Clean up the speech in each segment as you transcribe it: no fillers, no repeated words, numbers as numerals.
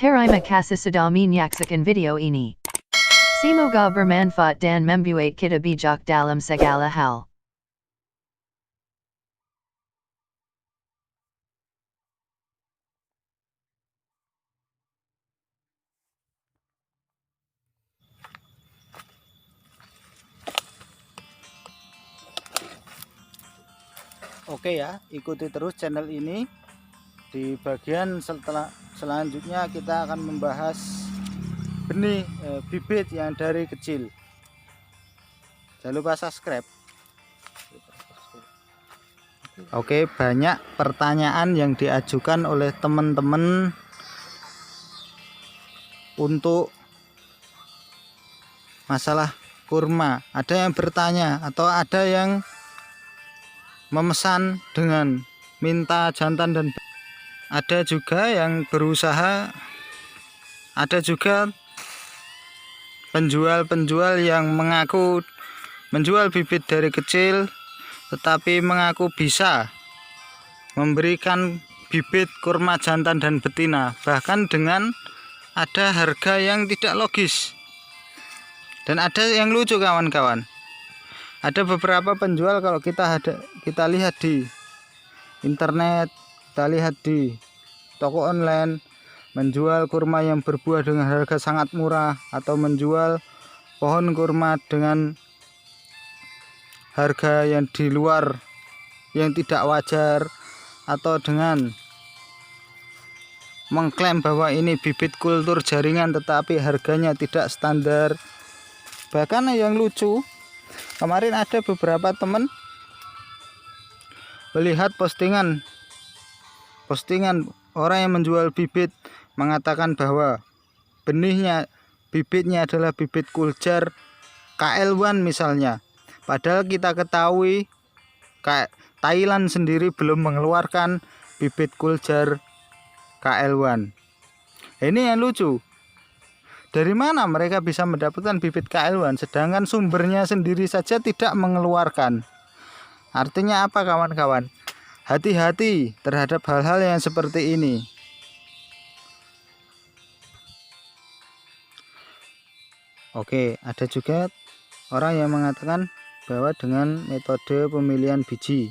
Terima kasih sudah menyaksikan video ini. Semoga bermanfaat dan membuat kita bijak dalam segala hal. Oke ya, ikuti terus channel ini. Di bagian selanjutnya kita akan membahas benih bibit yang dari kecil. Jangan lupa subscribe. Oke, banyak pertanyaan yang diajukan oleh teman-teman untuk masalah kurma. Ada yang bertanya atau ada yang memesan dengan minta jantan, dan ada juga yang berusaha, ada juga penjual-penjual yang mengaku menjual bibit dari kecil tetapi mengaku bisa memberikan bibit kurma jantan dan betina, bahkan dengan ada harga yang tidak logis. Dan ada yang lucu kawan-kawan, ada beberapa penjual, kalau kita lihat di internet, kita lihat di toko online, menjual kurma yang berbuah dengan harga sangat murah, atau menjual pohon kurma dengan harga yang di luar, yang tidak wajar, atau dengan mengklaim bahwa ini bibit kultur jaringan tetapi harganya tidak standar. Bahkan yang lucu, kemarin ada beberapa teman melihat postingan orang yang menjual bibit mengatakan bahwa bibitnya adalah bibit kuljar KL1 misalnya. Padahal kita ketahui Thailand sendiri belum mengeluarkan bibit kuljar KL1. Ini yang lucu. Dari mana mereka bisa mendapatkan bibit KL1 sedangkan sumbernya sendiri saja tidak mengeluarkan? Artinya apa kawan-kawan? Hati-hati terhadap hal-hal yang seperti ini. Oke, ada juga orang yang mengatakan bahwa dengan metode pemilihan biji,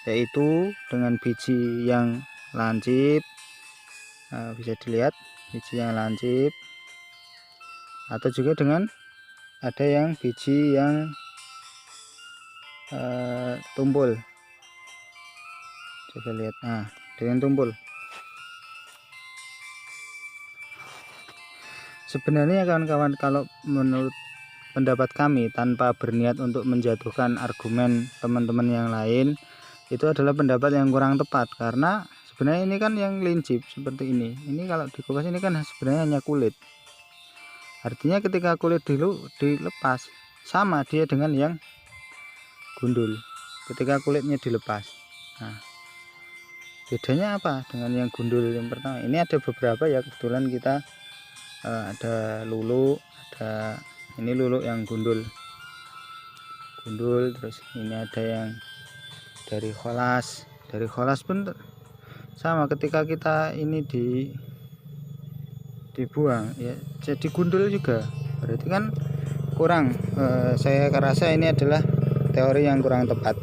yaitu dengan biji yang lancip, bisa dilihat biji yang lancip, atau juga dengan ada yang biji yang tumpul. Coba lihat, dengan tumpul. Sebenarnya kawan-kawan, kalau menurut pendapat kami, tanpa berniat untuk menjatuhkan argumen teman-teman yang lain, itu adalah pendapat yang kurang tepat. Karena sebenarnya ini kan yang lincip seperti ini kalau dikupas ini kan sebenarnya hanya kulit. Artinya ketika kulit dilepas, sama dia dengan yang gundul ketika kulitnya dilepas. Bedanya apa dengan yang gundul yang pertama? Ini ada beberapa ya, kebetulan kita ada lulu, ada ini lulu yang gundul, terus ini ada yang dari kholas pun sama, ketika kita ini dibuang ya jadi gundul juga. Berarti kan kurang, saya rasa ini adalah teori yang kurang tepat.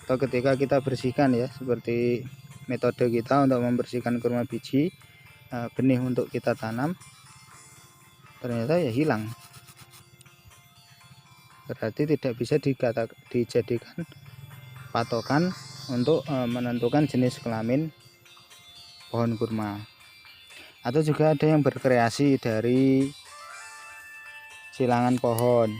Atau ketika kita bersihkan ya, seperti metode kita untuk membersihkan kurma biji, benih untuk kita tanam, ternyata ya hilang. Berarti tidak bisa dijadikan patokan untuk menentukan jenis kelamin pohon kurma. Atau juga ada yang berkreasi dari silangan pohon.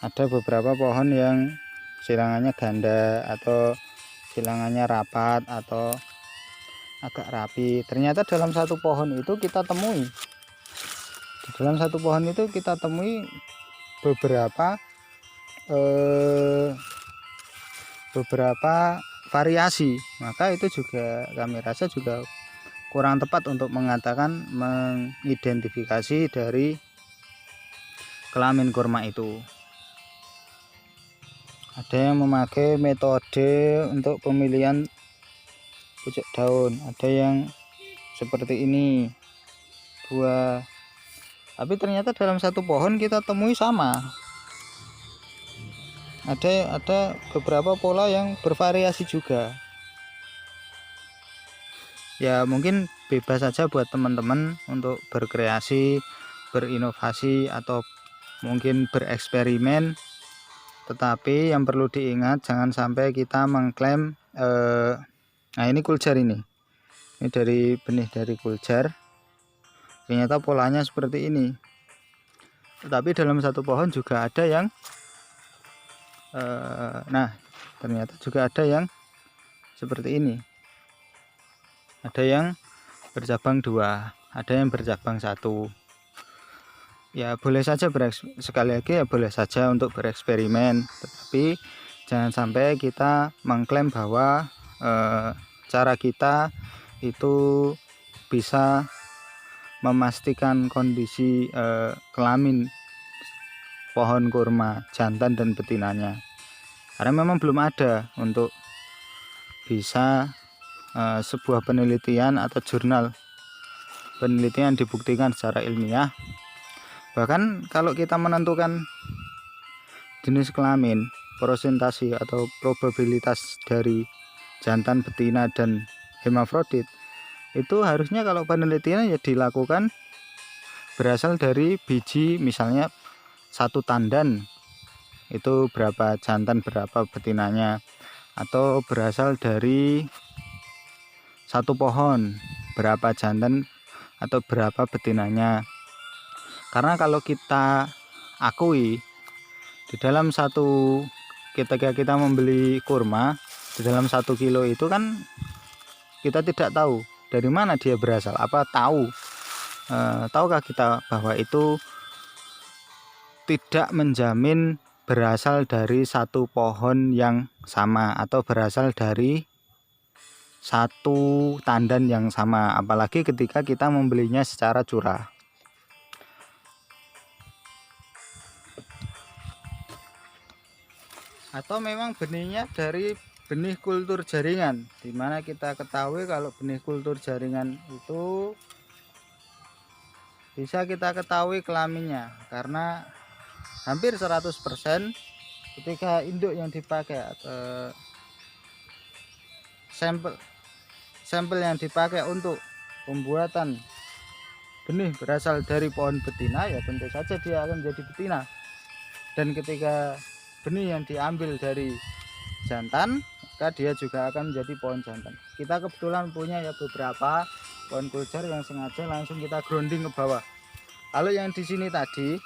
Ada beberapa pohon yang silangannya ganda atau silangannya rapat atau agak rapi. Ternyata dalam satu pohon itu kita temui, beberapa variasi. Maka itu juga kami rasa juga kurang tepat untuk mengidentifikasi dari kelamin kurma itu. Ada yang memakai metode untuk pemilihan pucuk daun, ada yang seperti ini buah. Tapi ternyata dalam satu pohon kita temui sama. Ada beberapa pola yang bervariasi juga. Ya mungkin bebas saja buat teman-teman untuk berkreasi, berinovasi, atau mungkin bereksperimen. Tetapi yang perlu diingat, jangan sampai kita mengklaim nah ini kuljar ini dari benih dari kuljar, ternyata polanya seperti ini. Tetapi dalam satu pohon juga ada yang nah ternyata juga ada yang seperti ini, ada yang bercabang 2, ada yang bercabang 1. Ya boleh saja sekali lagi ya boleh saja untuk bereksperimen, tetapi jangan sampai kita mengklaim bahwa cara kita itu bisa memastikan kondisi kelamin pohon kurma jantan dan betinanya, karena memang belum ada untuk bisa sebuah penelitian atau jurnal penelitian dibuktikan secara ilmiah. Bahkan kalau kita menentukan jenis kelamin, persentase atau probabilitas dari jantan, betina, dan hermafrodit, itu harusnya kalau penelitian ya dilakukan berasal dari biji, misalnya satu tandan itu berapa jantan berapa betinanya, atau berasal dari satu pohon berapa jantan atau berapa betinanya. Karena kalau kita akui di dalam ketika kita membeli kurma di dalam 1 kilo itu kan kita tidak tahu dari mana dia berasal. Apa tahukah kita bahwa itu tidak menjamin berasal dari satu pohon yang sama atau berasal dari satu tandan yang sama, apalagi ketika kita membelinya secara curah. Atau memang benihnya dari benih kultur jaringan, dimana kita ketahui kalau benih kultur jaringan itu bisa kita ketahui kelaminnya, karena hampir 100% ketika induk yang dipakai atau sampel yang dipakai untuk pembuatan benih berasal dari pohon betina, ya tentu saja dia akan menjadi betina. Dan ketika benih yang diambil dari jantan, maka dia juga akan menjadi pohon jantan. Kita kebetulan punya ya beberapa pohon kuljar yang sengaja langsung kita grounding ke bawah. Kalau yang di sini tadi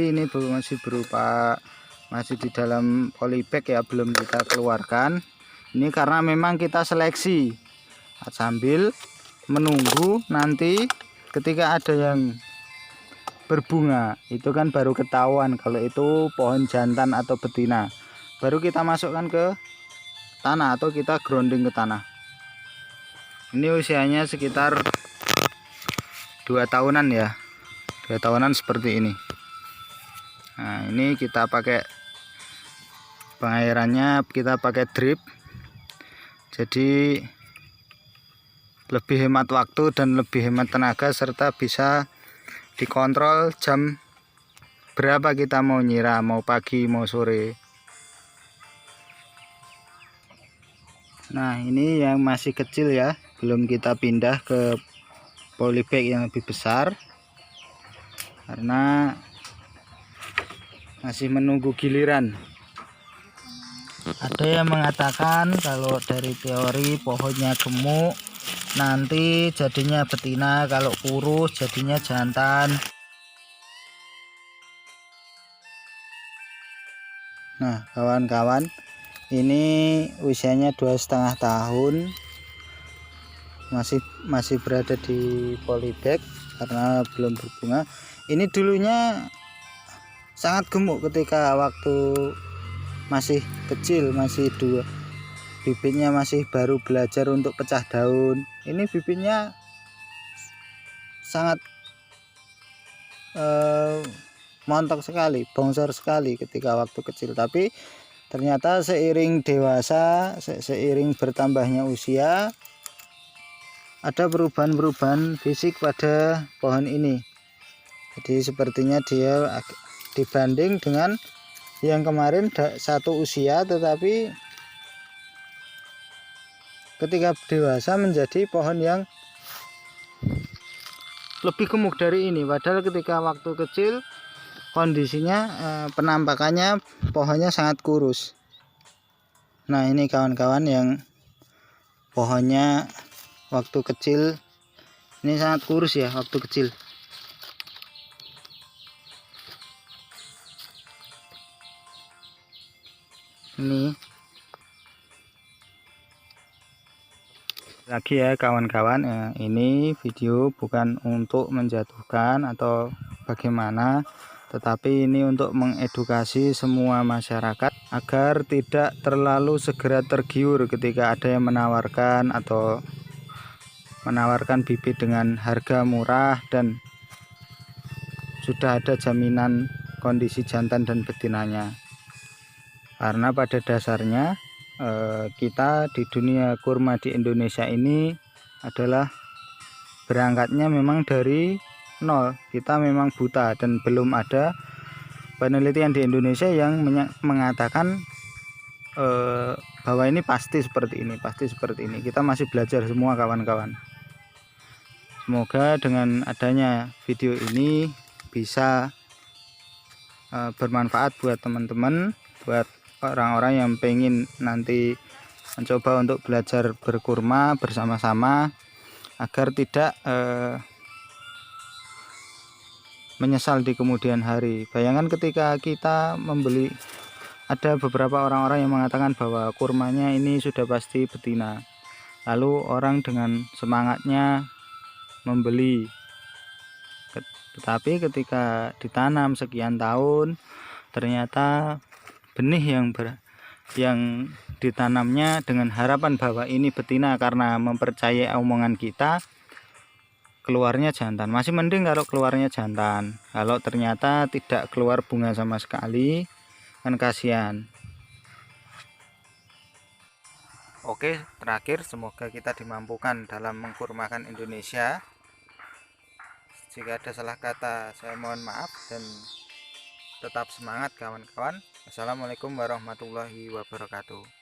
ini masih di dalam polybag ya, belum kita keluarkan. Ini karena memang kita seleksi sambil menunggu nanti ketika ada yang berbunga, itu kan baru ketahuan kalau itu pohon jantan atau betina, baru kita masukkan ke tanah atau kita grounding ke tanah. Ini usianya sekitar 2 tahunan ya, 2 tahunan seperti ini. Nah ini kita pakai pengairannya, kita pakai drip, jadi lebih hemat waktu dan lebih hemat tenaga, serta bisa dikontrol jam berapa kita mau nyiram, mau pagi mau sore. Nah ini yang masih kecil ya, belum kita pindah ke polybag yang lebih besar karena masih menunggu giliran. Ada yang mengatakan kalau dari teori pohonnya gemuk nanti jadinya betina, kalau kurus jadinya jantan. Nah kawan-kawan, ini usianya 2,5 tahun, masih berada di polybag karena belum berbunga. Ini dulunya sangat gemuk ketika waktu masih kecil, masih 2, bibitnya masih baru belajar untuk pecah daun. Ini bibitnya sangat montok sekali, bongsor sekali ketika waktu kecil. Tapi ternyata seiring dewasa, seiring bertambahnya usia, ada perubahan-perubahan fisik pada pohon ini. Jadi sepertinya dia dibanding dengan yang kemarin satu usia, tetapi ketika dewasa menjadi pohon yang lebih gemuk dari ini. Padahal ketika waktu kecil kondisinya penampakannya pohonnya sangat kurus. Nah, ini kawan-kawan yang pohonnya waktu kecil ini sangat kurus ya waktu kecil. Ini lagi ya kawan-kawan, ini video bukan untuk menjatuhkan atau bagaimana, tetapi ini untuk mengedukasi semua masyarakat agar tidak terlalu segera tergiur ketika ada yang menawarkan atau menawarkan bibit dengan harga murah dan sudah ada jaminan kondisi jantan dan betinanya. Karena pada dasarnya kita di dunia kurma di Indonesia ini adalah berangkatnya memang dari nol. Kita memang buta dan belum ada penelitian di Indonesia yang mengatakan bahwa ini pasti seperti ini, pasti seperti ini. Kita masih belajar semua kawan-kawan. Semoga dengan adanya video ini bisa bermanfaat buat teman-teman, buat orang-orang yang pengen nanti mencoba untuk belajar berkurma bersama-sama agar tidak menyesal di kemudian hari. Bayangkan ketika kita membeli, ada beberapa orang-orang yang mengatakan bahwa kurmanya ini sudah pasti betina, lalu orang dengan semangatnya membeli, tetapi ketika ditanam sekian tahun ternyata benih yang ditanamnya dengan harapan bahwa ini betina karena mempercayai omongan kita, keluarnya jantan. Masih mending kalau keluarnya jantan. Kalau ternyata tidak keluar bunga sama sekali, kan kasihan. Oke, terakhir semoga kita dimampukan dalam mengkurmakan Indonesia. Jika ada salah kata saya mohon maaf dan tetap semangat kawan-kawan. Assalamualaikum warahmatullahi wabarakatuh.